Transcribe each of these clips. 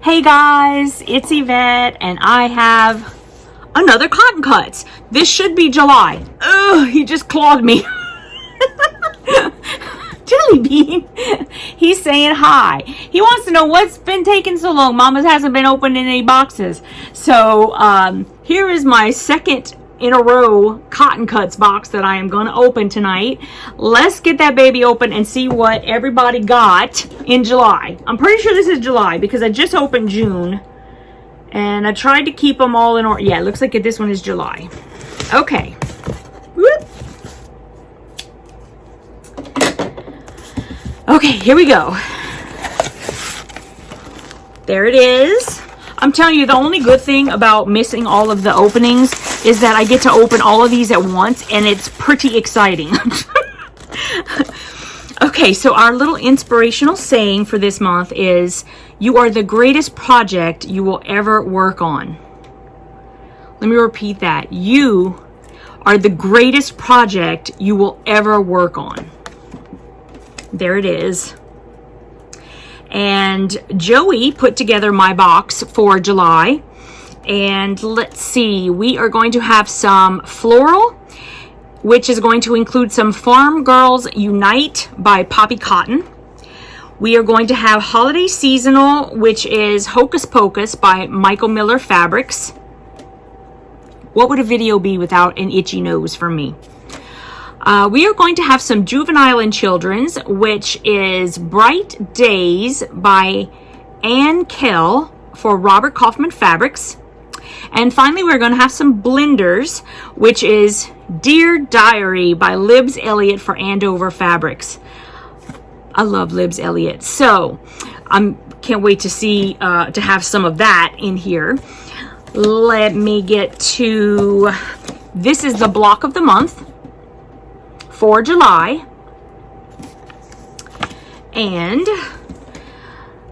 Hey guys, it's Yvette and I have another cotton cuts. This should be July. Ugh, he just clawed me. Jellybean, he's saying hi. He wants to know what's been taking so long. Mama's hasn't been opening any boxes. So here is my second in a row cotton cuts box that I am going to open tonight. Let's get that baby open and see what everybody got in July. I'm pretty sure this is July because I just opened June and I tried to keep them all in order. Yeah, it looks like this one is July. Okay. Whoop. Okay, here we go. There it is. I'm telling you, the only good thing about missing all of the openings is that I get to open all of these at once, and it's pretty exciting. Okay, so our little inspirational saying for this month is, you are the greatest project you will ever work on. Let me repeat that. You are the greatest project you will ever work on. There it is. And Joey put together my box for July. And let's see, we are going to have some floral, which is going to include some Farm Girls Unite by Poppy Cotton. We are going to have Holiday Seasonal, which is Hocus Pocus by Michael Miller Fabrics. What would a video be without an itchy nose from me? We are going to have some Juvenile and Children's, which is Bright Days by Ann Kell for Robert Kaufman Fabrics. And finally, we're going to have some Blenders, which is Dear Diary by Libs Elliott for Andover Fabrics. I love Libs Elliott, so I can't wait to see, to have some of that in here. Let me get to, this is the block of the month for July, and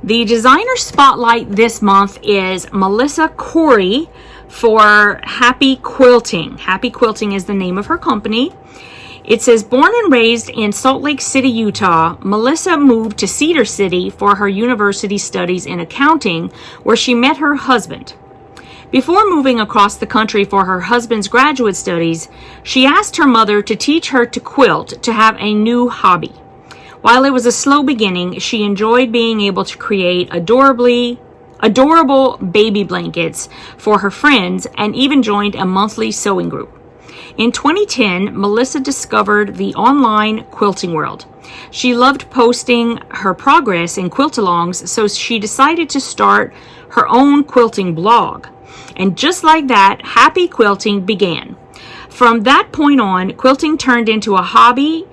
the designer spotlight this month is Melissa Corey for Happy Quilting. Happy Quilting is the name of her company. It says, born and raised in Salt Lake City, Utah, Melissa moved to Cedar City for her university studies in accounting, where she met her husband. Before moving across the country for her husband's graduate studies, she asked her mother to teach her to quilt to have a new hobby. While it was a slow beginning, she enjoyed being able to create adorable baby blankets for her friends and even joined a monthly sewing group. In 2010, Melissa discovered the online quilting world. She loved posting her progress in quilt-alongs, so she decided to start her own quilting blog. And just like that, Happy Quilting began. From that point on, quilting turned from a hobby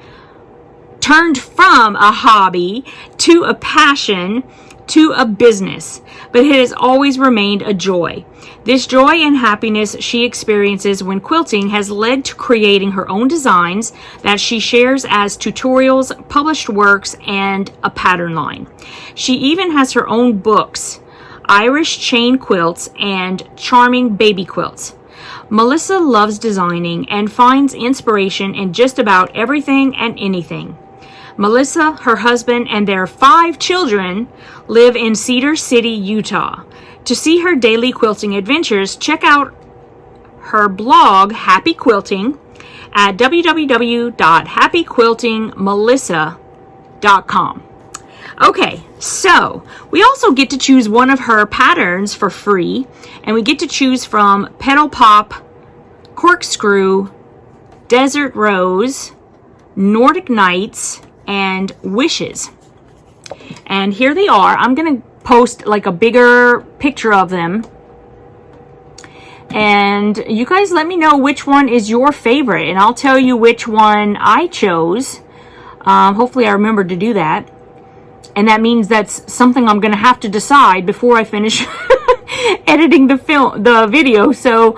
to a passion to a business, but it has always remained a joy. This joy and happiness she experiences when quilting has led to creating her own designs that she shares as tutorials, published works, and a pattern line. She even has her own books, Irish Chain Quilts and Charming Baby Quilts. Melissa loves designing and finds inspiration in just about everything and anything. Melissa, her husband, and their 5 children live in Cedar City, Utah. To see her daily quilting adventures, check out her blog, Happy Quilting, at www.happyquiltingmelissa.com. Okay, so we also get to choose one of her patterns for free, and we get to choose from Petal Pop, Corkscrew, Desert Rose, Nordic Nights, and Wishes. And here they are. I'm going to post like a bigger picture of them. And you guys let me know which one is your favorite, and I'll tell you which one I chose. Hopefully I remember to do that. And that means that's something I'm going to have to decide before I finish editing the video. So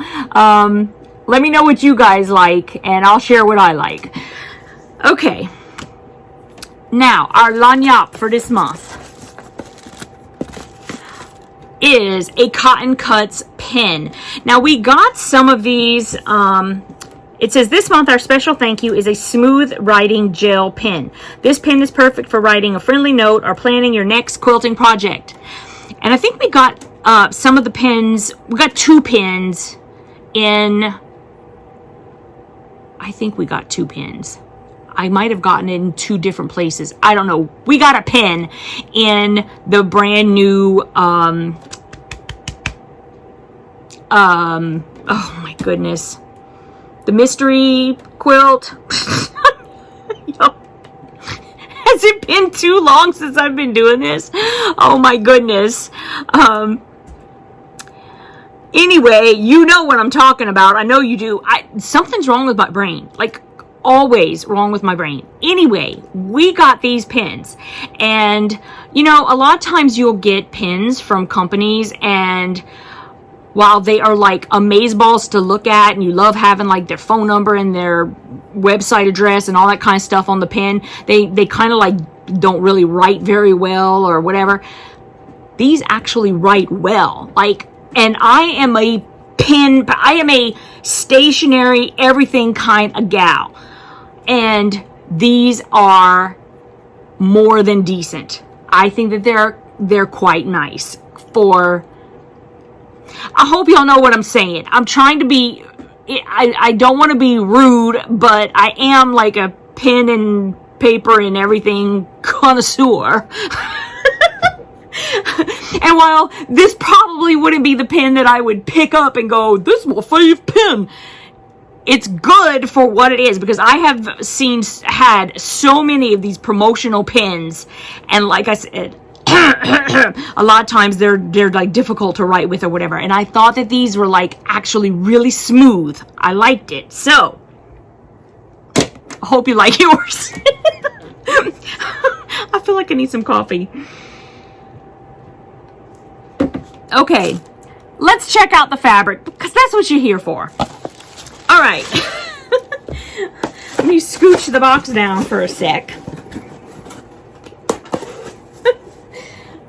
let me know what you guys like, and I'll share what I like. Okay. Now, our lagniappe for this month is a Cotton Cuts pin. Now, we got some of these It says, this month our special thank you is a smooth writing gel pen. This pen is perfect for writing a friendly note or planning your next quilting project. And I think we got some of the pins. We got 2 pins in... I think we got 2 pins. I might have gotten it in 2 different places. I don't know. We got a pin in the brand new... oh my goodness. The mystery quilt. Has it been too long since I've been doing this? Oh my goodness. Anyway, you know what I'm talking about. I know you do. Something's wrong with my brain. Like, always wrong with my brain. Anyway, we got these pins. And, you know, a lot of times you'll get pins from companies, and while they are like amazeballs to look at, and you love having like their phone number and their website address and all that kind of stuff on the pin, they kind of like don't really write very well or whatever. These actually write well. Like, and I am a stationary everything kind of gal, and these are more than decent. I think that they're quite nice for... I hope y'all know what I'm saying. I'm trying to be... I don't want to be rude, but I am like a pen and paper and everything connoisseur. And while this probably wouldn't be the pen that I would pick up and go, this is my fave pen, it's good for what it is, because I have had so many of these promotional pens, and like I said, a lot of times they're like difficult to write with or whatever, and I thought that these were like actually really smooth. I liked it. So I hope you like yours. I feel like I need some coffee. Okay, let's check out the fabric, because that's what you're here for. All right. Let me scooch the box down for a sec.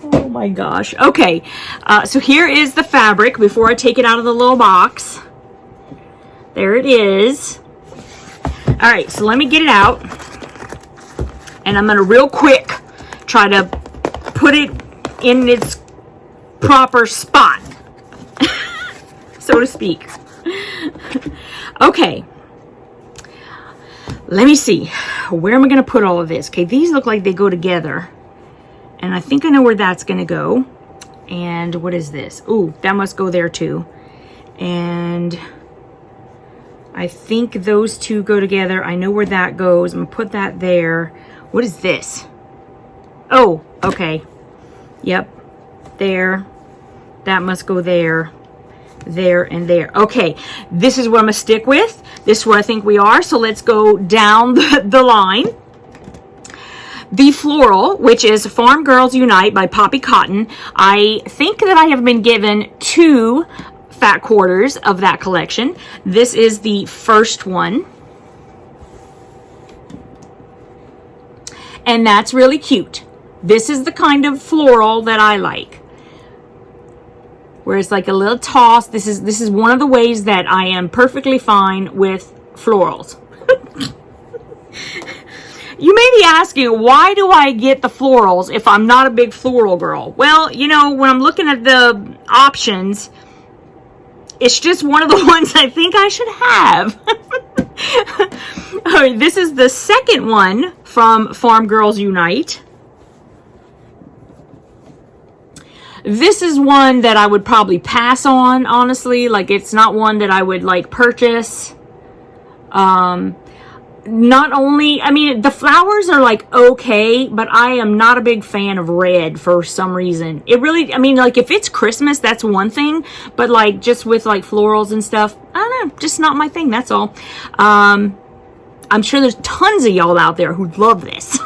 Oh my gosh. Okay, so here is the fabric before I take it out of the little box. There it is. All right, so let me get it out. And I'm going to real quick try to put it in its proper spot, so to speak. Okay, let me see, where am I going to put all of this? Okay, these look like they go together, and I think I know where that's going to go. And what is this? Ooh, that must go there too. And I think those two go together. I know where that goes. I'm going to put that there. What is this? Oh, okay. Yep. There. That must go there. There and there. Okay. This is what I'm going to stick with. This is where I think we are. So let's go down the line. The floral, which is Farm Girls Unite by Poppy Cotton. I think that I have been given 2 fat quarters of that collection. This is the first one. And that's really cute. This is the kind of floral that I like, where it's like a little toss. This is one of the ways that I am perfectly fine with florals. You may be asking, why do I get the florals if I'm not a big floral girl? Well, you know, when I'm looking at the options, it's just one of the ones I think I should have. All right, this is the second one from Farm Girls Unite. This is one that I would probably pass on, honestly. Like, it's not one that I would, like, purchase. Not only, I mean, the flowers are, like, okay, but I am not a big fan of red for some reason. It really, I mean, like, if it's Christmas, that's one thing. But, like, just with, like, florals and stuff, I don't know, just not my thing, that's all. I'm sure there's tons of y'all out there who love this.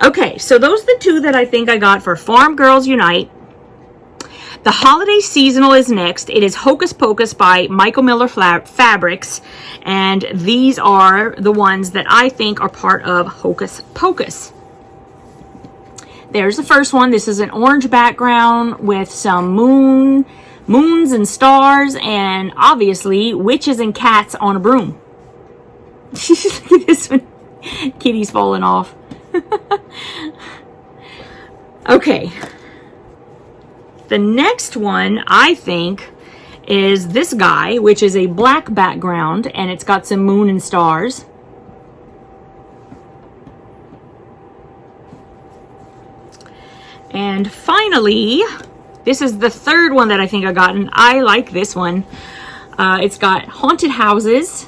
Okay, so those are the 2 that I think I got for Farm Girls Unite. The holiday seasonal is next. It is Hocus Pocus by Michael Miller Fabrics. And these are the ones that I think are part of Hocus Pocus. There's the first one. This is an orange background with some moons and stars, and obviously witches and cats on a broom. Look at this one. Kitty's falling off. Okay. The next one, I think, is this guy, which is a black background, and it's got some moon and stars. And finally, this is the third one that I think I got, and I like this one. It's got haunted houses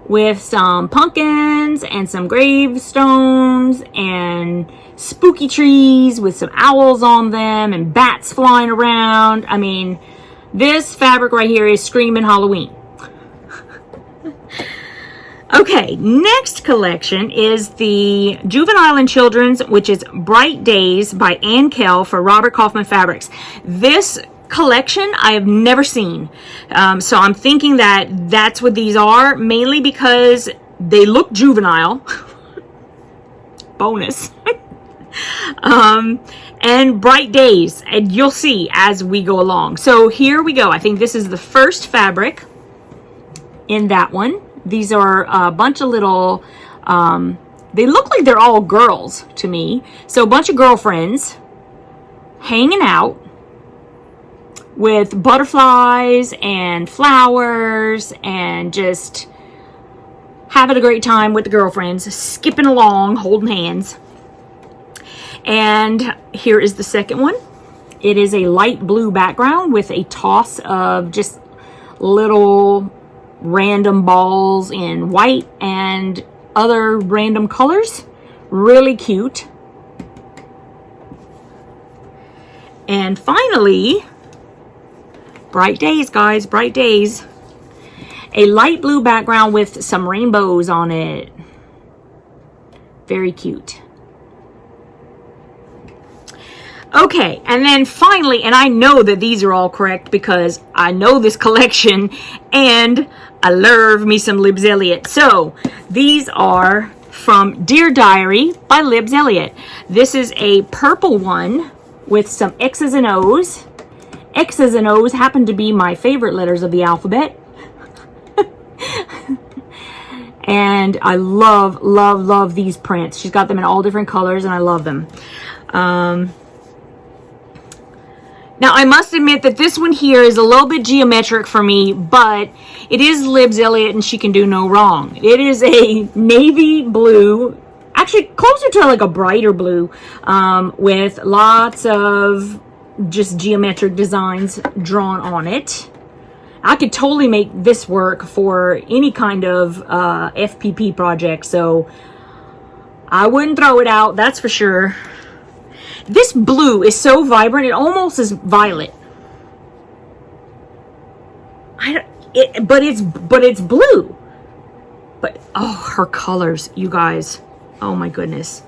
with some pumpkins and some gravestones and spooky trees with some owls on them and bats flying around. I mean, this fabric right here is screaming Halloween. Okay, next collection is the Juvenile and Children's, which is Bright Days by Ann Kell for Robert Kaufman Fabrics. This collection I have never seen. So I'm thinking that that's what these are, mainly because they look juvenile. Bonus. And Bright Days, and you'll see as we go along. So here we go. I think this is the first fabric in that one. These are a bunch of little, they look like they're all girls to me. So a bunch of girlfriends hanging out with butterflies and flowers and just having a great time with the girlfriends, skipping along, holding hands. And here is the second one. It is a light blue background with a toss of just little random balls in white and other random colors. Really cute. And finally, Bright Days, guys, Bright Days. A light blue background with some rainbows on it. Very cute. Okay, and then finally, and I know that these are all correct because I know this collection and I love me some Libs Elliot. So these are from Dear Diary by Libs Elliot. This is a purple one with some X's and O's. X's and O's happen to be my favorite letters of the alphabet. And I love, love, love these prints. She's got them in all different colors and I love them. Now, I must admit that this one here is a little bit geometric for me, but it is Libs Elliot and she can do no wrong. It is a navy blue, actually closer to like a brighter blue, with lots of just geometric designs drawn on it. I could totally make this work for any kind of FPP project, so I wouldn't throw it out, that's for sure. This blue is so vibrant, it almost is violet. But it's blue. But oh, her colors, you guys. Oh my goodness.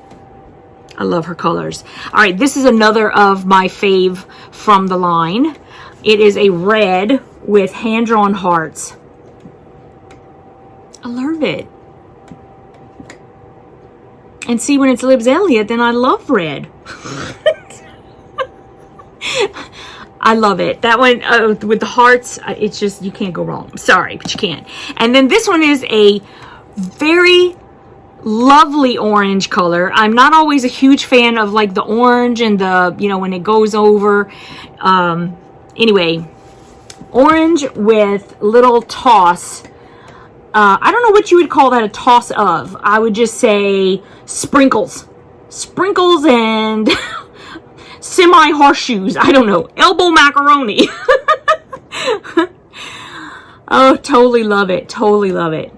I love her colors. All right, this is another of my fave from the line. It is a red with hand-drawn hearts. I love it. And see, when it's Libs Elliot, then I love red. I love it. That one with the hearts, it's just, you can't go wrong. Sorry, but you can't. And then this one is a very lovely orange color. I'm not always a huge fan of like the orange and the, you know, when it goes over. Anyway, orange with little toss. I don't know what you would call that a toss of. I would just say sprinkles. Sprinkles and semi-horseshoes. I don't know. Elbow macaroni. Oh, totally love it. Totally love it.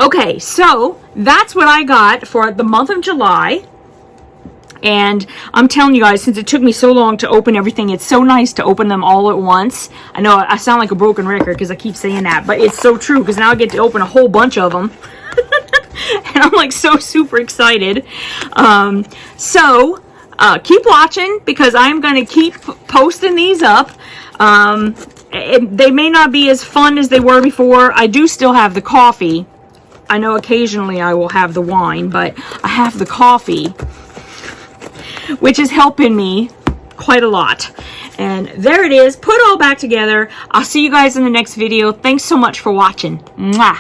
Okay, so that's what I got for the month of July. And I'm telling you guys, since it took me so long to open everything, it's so nice to open them all at once. I know I sound like a broken record because I keep saying that, but it's so true because now I get to open a whole bunch of them. And I'm like so super excited. Keep watching because I'm going to keep posting these up. They may not be as fun as they were before. I do still have the coffee. I know occasionally I will have the wine, but I have the coffee, which is helping me quite a lot. And there it is, put all back together. I'll see you guys in the next video. Thanks so much for watching. Mwah.